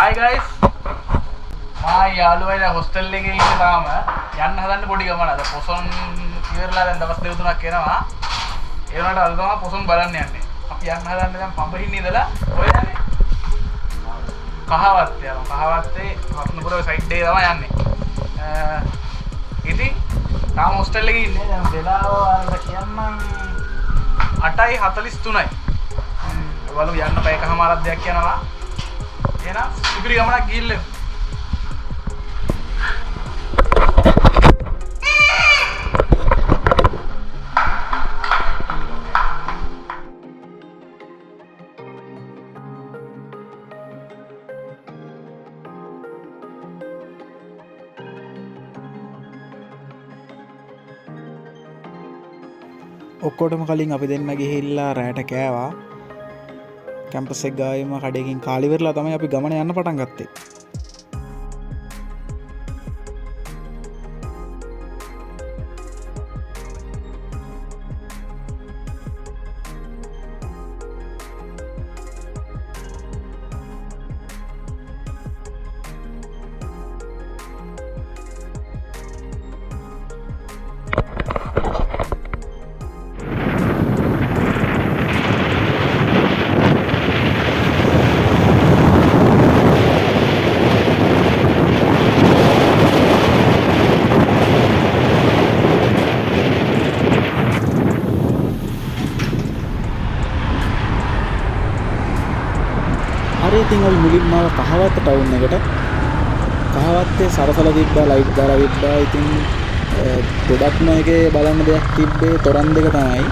Hi guys. මා යාළුවයිලා hostel එකේ ඉන්නේ තාම යන්න හදන්න පොඩි ගමනක්. පොසොන් ඉවරලා දැන් දවස් දෙක තුනක් එනවා. ඒ වුණාට අද තමයි පොසොන් බලන්න යන්නේ. අපි යන්න හදන්නේ දැන් පඹහින්න ඉඳලා ඔය යන්නේ. කහවත්තේ යනවා. කහවත්තේ රත්නපුර සයිඩ් එකේ තමයි යන්නේ. ඉතින් තාම හොස්ටල් එකේ ඉන්නේ. දැන් වෙලාව අර කියන්නම් 8:43යි. බලමු යන්න බය එකමාරක් දෙයක් යනවා. එහෙනම් ඉදිරි ගමනක් ගිහිල්ලා ඔක්කොටම කලින් අපි දෙන්න ගිහිල්ලා රැට කෑවා. කැම්පස් එක ගාවෙම කඩේකින් කාලි වෙරලා තමයි අපි ගමන යන්න පටන් ගත්තේ. ඉතින් අපි මුලින්ම කහවත්ත ටවුන් එකට කහවත්තේ සරසලා තිබ්බා ලයිට් දාලා තිබ්බා. ඉතින් ගොඩක්ම එකේ බලන්න දෙයක් තිබ්බේ තොරන් දෙක තමයි.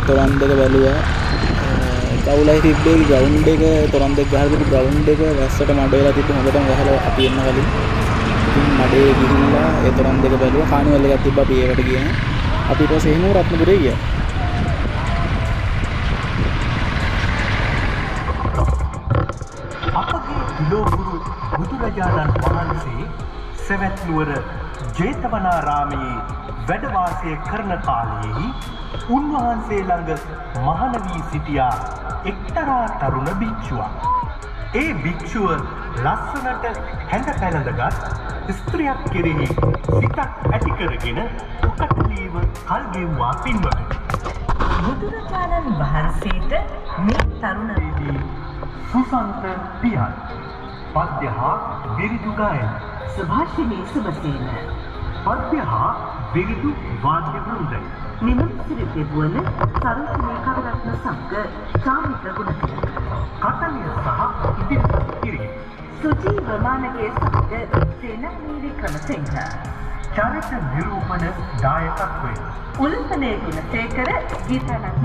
තොරන් දෙක බැලුවා. කවුලයි තිබ්බේ ග්‍රවුන්ඩ් එක තොරන් දෙක ගහලා තිබ්බ ග්‍රවුන්ඩ් එක වැස්සට මඩ වෙලා තිබ්බ හොඳටම ගහලා අපි එන්න කලින්. ඉතින් මඩේ ගිහිල්ලා ඒ තොරන් දෙක බැලුවා. කානිවල් එකක් තිබ්බා අපි ඒකට ගියා. අපි ඊට පස්සේ එහෙම රත්නපුරේ ගියා. ලෝගුරු බුදුරජාණන් වහන්සේ සෙවැත් නුවර ජේතවනාරාමයේ වැඩ වාසය කරන කාලයේදී උන්වහන්සේ ළඟ මහාන වී සිටියා එක්තරා තරුණ භික්ෂුවක්. ඒ භික්ෂුව ලස්සනට හැඳ පැළඳගත් ස්ත්‍රියක් කෙරෙහි සිතක් ඇති කරගෙන උකටලීව කල් ගෙව්වා පින්වතුනි. බුදුරජාණන් වහන්සේට මේ තරුණයේදී සුසන්ත පියන් පද්‍ය හා විරිදු ගායන සුභාෂිනී සුබසේන පද්‍ය හා විරිදු වාද්‍ය වෘන්දය නිමන්ත්‍රණය ලැබුවන සරෝජිනී කවිරත්න සංඝ සාමික ගුණතිලක කතනය සහ ඉදිරිපත් කිරීම සුජීව මානකයේ සමග සේනානීරි ක්‍රමසිංහ චරිත නිරූපණ දායකත්වය උල්පනේ ගුණසේකර ගීතානන්ද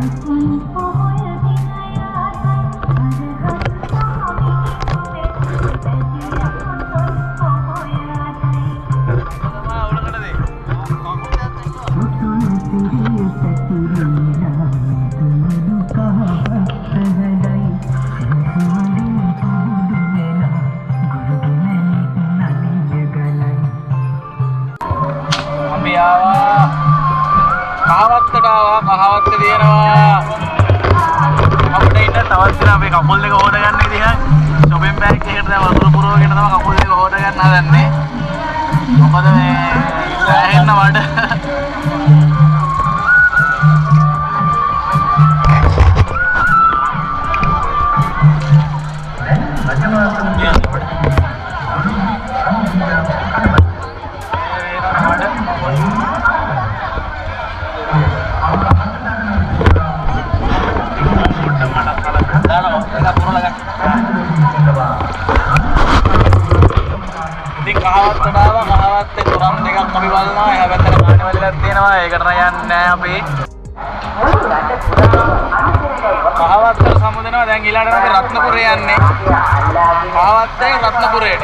කහවත්ත තියෙනවා අපිට ඉන්න තවත් දින අපි කකුල් දෙක හොද ගන්න විදිහ shopping bag එකකට දැන් වතුර පුරවගෙන තමයි කකුල් දෙක හොද ගන්න හදන්නේ. මොකද මේ සෑහෙන්න වඩ කහවත්තේ තොරන් දෙකක් අපි බලනවා. එහා පැත්තට කානිවල් එකක් තියෙනවා. ඒකට යන්නේ නැහැ අපි. කහවත්තට සමුදෙනවා. දැන් ඊළඟට අපි රත්නපුරේ යන්නේ. කහවත්තේ රත්නපුරේට.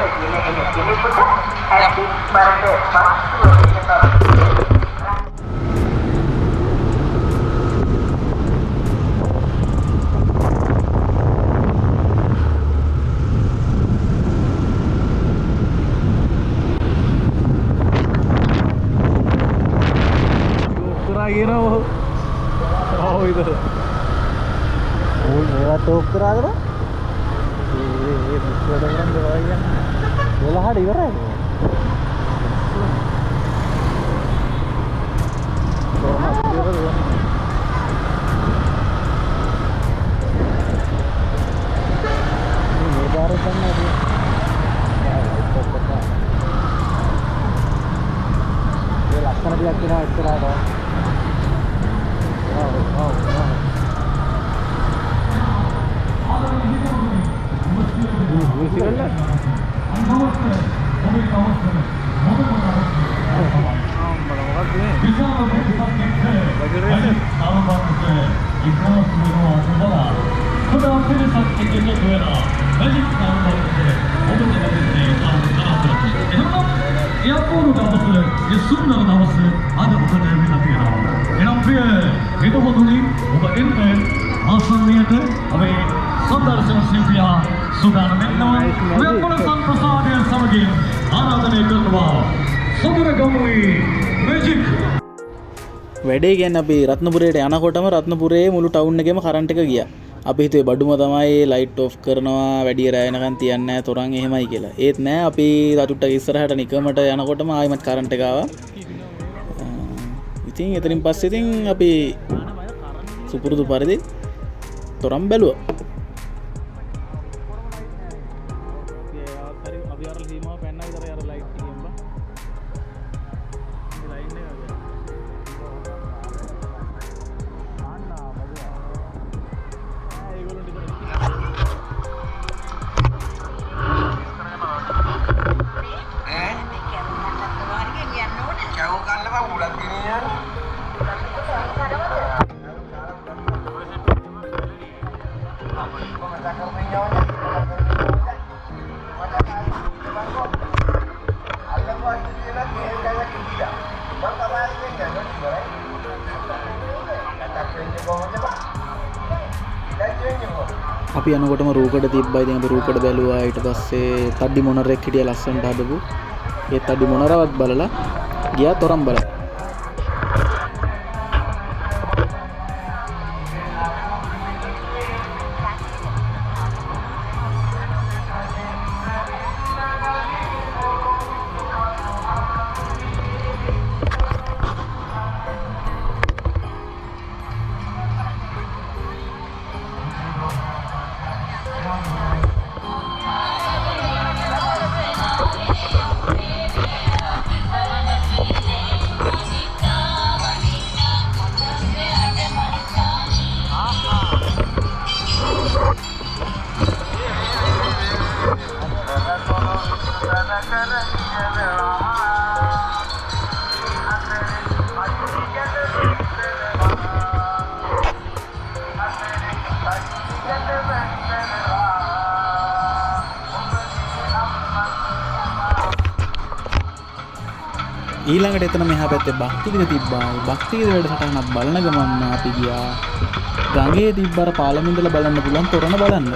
टोक करा दो ඒ මුස්ලිම් වැඩ කරන්නේ ඔය කියන්නේ 12ට ඉවරයි කොහොමද ඉවරද මේ බාරේ තමයි ඒ ලක්ෂණ දෙයක් වෙනවා ඉස්සරහට වැඩේ කියන්නේ අපි රත්නපුරයට යනකොටම රත්නපුරේ මුළු ටවුන් එකේම කරන්ට් එක ගියා. අපි හිතුවේ බඩුම තමයි ලයිට් ඔෆ් කරනවා වැඩි රැ වෙනකන් තියන්නේ නැහැ තොරන් එහෙමයි කියලා. ඒත් නෑ අපි රතුට්ටක ඉස්සරහට නිකමට යනකොටම ආයෙමත් කරන්ට් එක ආවා. ඉතින් එතනින් පස්සේ ඉතින් අපි සුපුරුදු පරිදි තොරන් බැලුවා. අපි යනකොටම රූකඩ තිබ්බා. ඉතින් අපි රූකඩ බැලුවා. ඊට පස්සේ තඩ්ඩි මොනරෙක් හිටියා ලස්සනට හදපු. ඒ තඩ්ඩි මොනරවත් බලලා ගියා තොරන් බලන්න. ඊළඟට එතන මෙහා පැත්තේ භක්තිගීත තිබ්බා. භක්තිගීත වැඩසටහනක් බලන ගමන් අපි ගියා ගඟේ තිබ්බර පාලම ඉඳලා බලන්න පුළුවන් තොරණ බලන්න.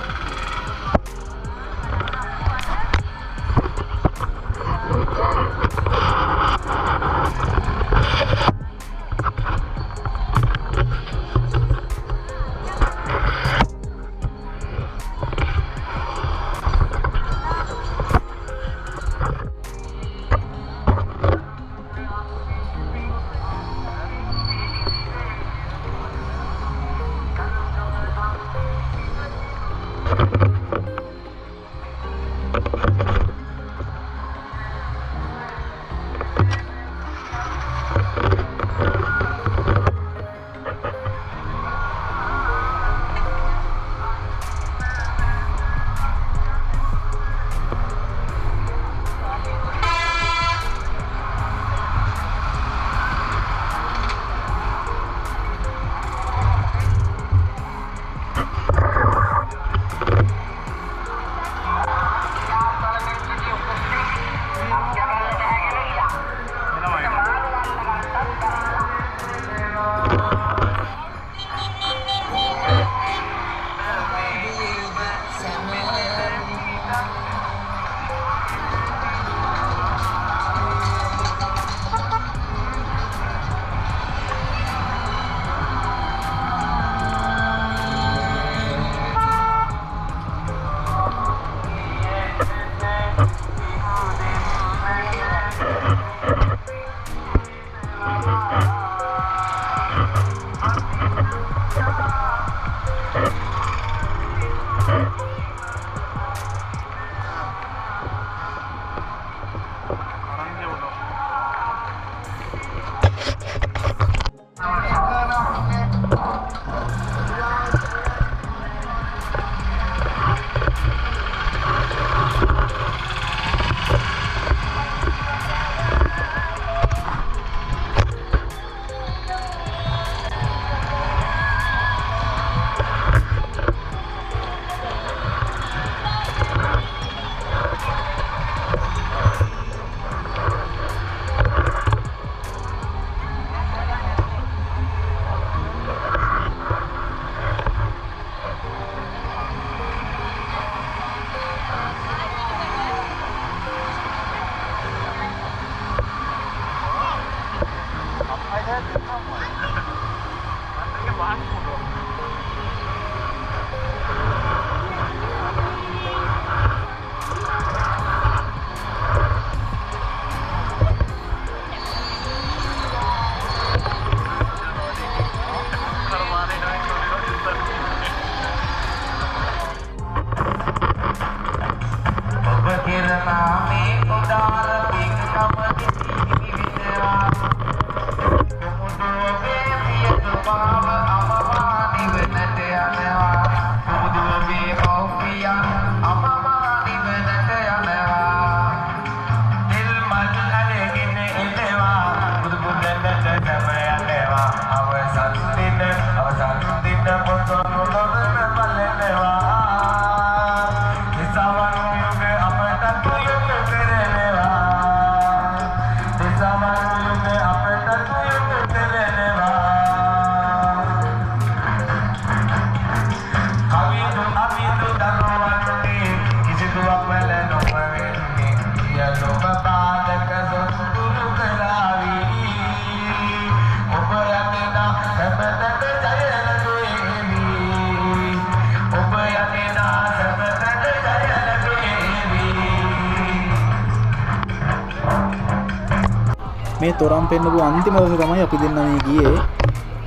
මේ තොරන් පෙන්නපු අන්තිම දවසේ තමයි අපි දෙන්න මේ ගියේ.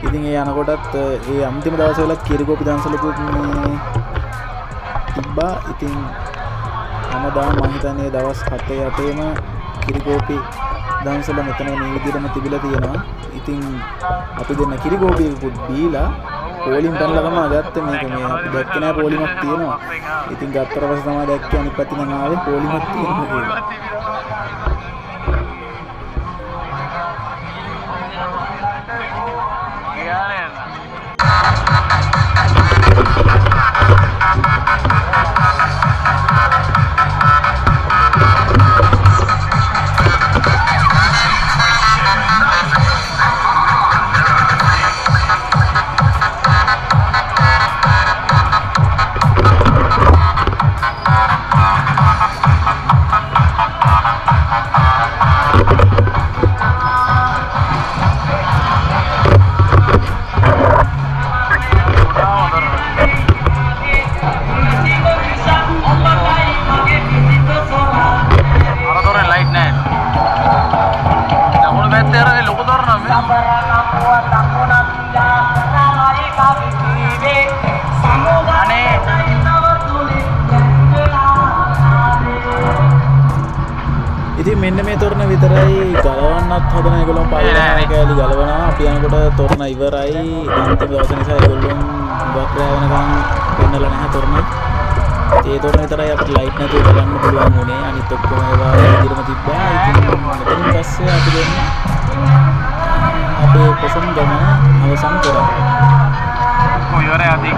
ඉතින් ඒ යනකොටත් ඒ අන්තිම දවසේ වල කිරිගෝපි දන්සලකුත් මේ තිබ්බා. ඉතින් හැමදාම මම හිතන්නේ දවස් 7-8ෙම කිරිගෝපි දන්සල මෙතන මේ විදිහටම තිබිලා තියෙනවා. ඉතින් අපි දෙන්න කිරිගෝපියකුත් බීලා පොලිම් පැනලා තමයි ගත්තේ. මේක මේ අපි දැක්කේ නෑ පොලිමක් තියෙනවා. ඉතින් ගත්තට පස්සේ තමයි දැක්කේ අනිත් පැත්තෙන් නම් ආවේ පොලිමක් තියෙනවා කියලා. ඉතින් මෙන්න මේ තොරණ විතරයි ගලවන්නත් හදන ඒගොල්ලෝ පල්ලෙහා කෑලි ගලවනවා. අපි යනකොට තොරණ ඉවරයි. අන්තිම දවස නිසා ඒගොල්ලෝ වක්‍රය වෙනකන් පෙන්නලා නැහැ තොරණ. ඒ තොරණ විතරයි අපිට ලයිට් නැතුව බලන්න පුළුවන් වුණේ. අනිත් ඔක්කොම ඒවා විදිහටම තිබ්බා. ඉතින් මෙතනින් පස්සේ අපි දෙන්න අපේ පොසොන් ගමන අවසන් කරා. කොයිවරේ අදී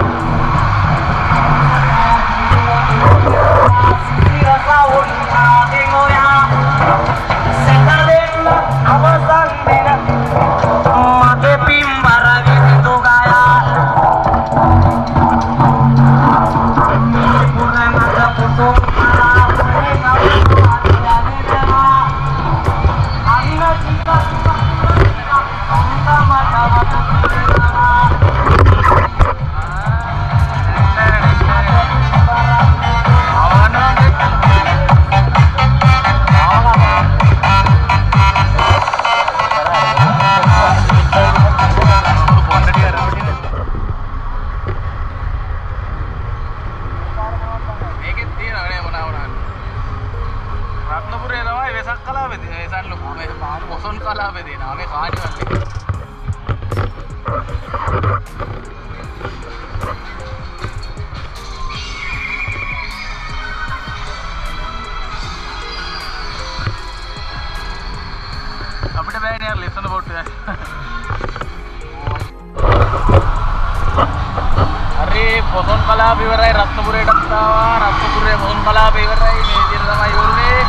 පොසොන් කලාප ඉවරයි රත්නපුරයටත් ආවා. රත්නපුරේ පොසොන් කලාප ඉවරයි. මේ විදිහට තමයි ඉවරුනේ.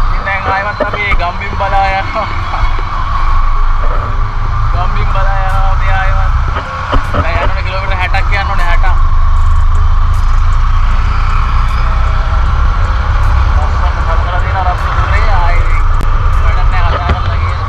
ඉතින් දැන් ආයෙත් අපි ගම්බිම් බලා යනවා. ගම්බිම් බලා යනවා අපි ආයෙත්. දැන් යන්නේ කිලෝමීටර් 60ක් යන්න ඕනේ 60. පොසොන් කලාප දින රත්නපුරේ ආයෙ වැඩක් නැහැ කතා කරලා ගියේ.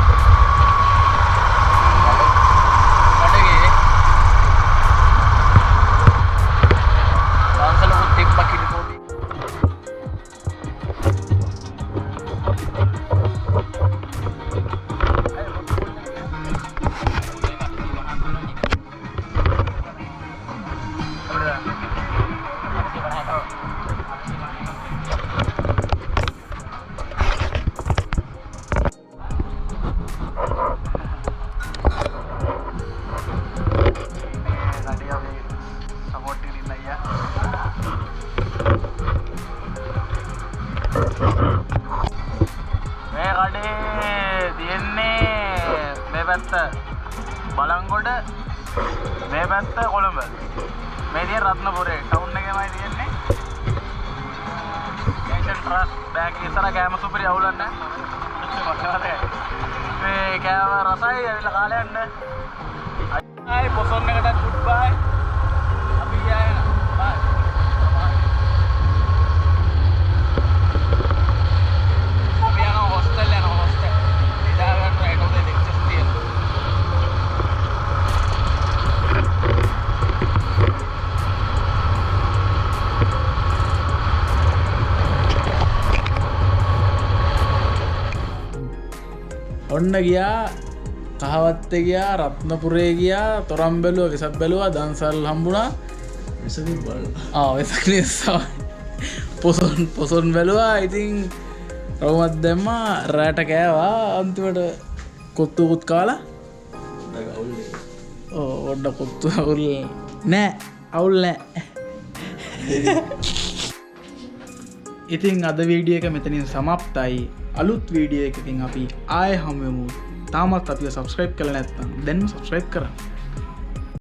බලංගොඩ මේ පැත්ත කොළඹ මේ දිහා රත්නපුරේ ටවුන් එකේමයි තියෙන්නේ. නේෂන් ට්‍රස්ට් බෑග් ඉස්සර කෑම සුපිරි අවුලක් නැහැ. මේ කෑම රසයි ඇවිල්ලා කාලේ යන්න. ආයි පොසොන් එකට ගුඩ් බයි. අපි යනවා. බයි. අපි යනවා හොස්ටල් යනවා හොස්ටල්. ඉදාගෙන රයිට් ඔව් ලෙක්චර්ස් තියෙනවා. ඔන්න ගියා කහවත්තේ ගියා රත්නපුරේ ගියා තොරම් බැලුවා වෙසක් බැලුවා දන්සල් හම්බුණා වෙසක් නිසා පොසොන් බැලුවා. ඉතින් රවුමත් දැම්මා රෑට කෑවා අන්තිමට කොත්තුකුත් කාලා ඔඩ කොත්තු අවුල් නෑ අවුල් නෑ. ඉතින් අද වීඩියෝ එක මෙතනින් සමප්තයි. අලුත් වීඩියෝ එකකින් අපි ආයෙ හමුවෙමු. තාමත් අපිව සබ්ස්ක්‍රයිබ් කරලා නැත්නම් දැන්ම සබ්ස්ක්‍රයිබ් කරන්න.